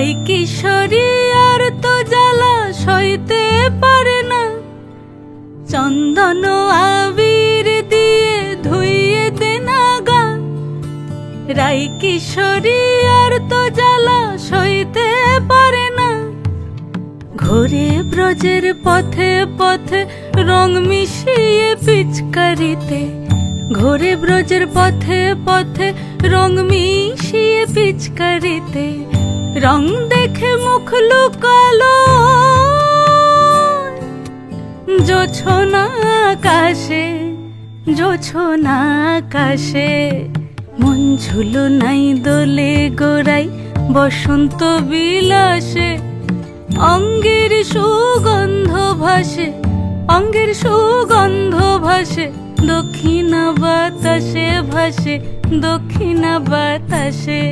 রাই কিশোরী আর তো জ্বালা সইতে পারে না, চন্দন আবির দিয়ে ধুইয়ে দে না গা। রাই কিশোরী আর তো জ্বালা সইতে পারে না, ঘোরে ব্রজের পথে পথে রং মিশিয়ে পিচকারিতে, ঘোরে ব্রজের পথে পথে রং মিশিয়ে পিচকারিতে, রং দেখে মুখ লুকালো জোছনা আকাশে, জোছনা আকাশে। মন ঝুলো নাই দোলে গোড়াই বসন্ত বিলাসে, অঙ্গের সুগন্ধ ভাসে, অঙ্গের সুগন্ধ ভাসে, দক্ষিণা বাতাসে ভাসে, দক্ষিণা বাতাসে।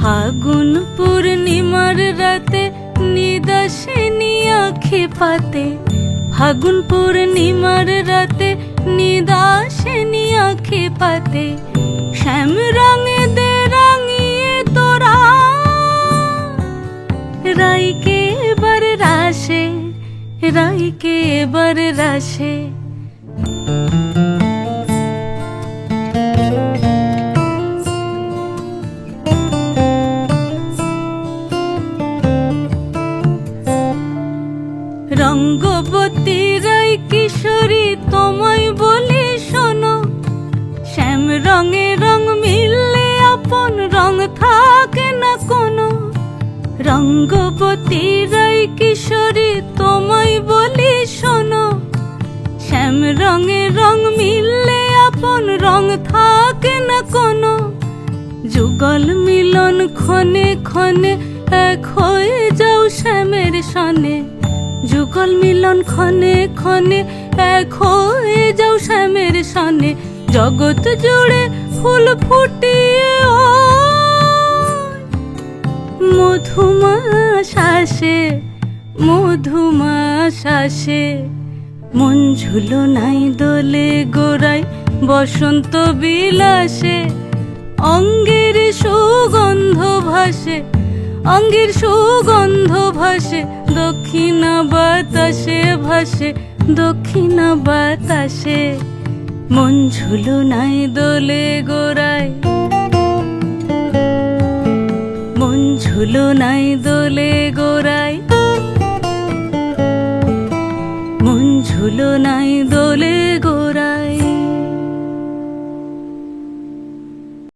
ফাগুন পূর্ণিমার রাতে নিদাসিনী আঁখি পাতে, ফাগুন পূর্ণিমার রাতে নিদাসিনী আঁখি পাতে, শ্যাম রঙে দে রাঙিয়ে তোরা রাইকে এবার রাশে, রাইকে এবার রাশে। রঙ্গবতী রাই কিশোরী তোমায় বলি শোনো, শ্যাম রঙে রং মিললে আপন রং থাকে না কোনো। রঙ্গবতী রাই কিশোরী তোমায় বলি শোনো, শ্যাম রঙে রং মিললে আপন রং থাকে না কোনো। যুগল মিলন ক্ষণে ক্ষণে এক হয়ে যাও শ্যামের সনে, যুগল মিলন ক্ষণে ক্ষণে এক হয়ে যাও শ্যামের সনে। জগৎ জুড়ে ফুল ফুটিয়ে ও মধুমাশাসে, মধুমাশাসে। মন ঝুলো নাই দোলে গোড়াই বসন্ত বিলাসে, অঙ্গের সুগন্ধ ভাসে, অঙ্গের সুগন্ধ ভাসে, দক্ষিণা বাতাসে ভাসে, দক্ষিণা বাতাসে। মন ঝুলো নাই দোলে গোড়ায়, মন ঝুলো নাই দোলে গোড়ায়, মন ঝুলো নাই দোলে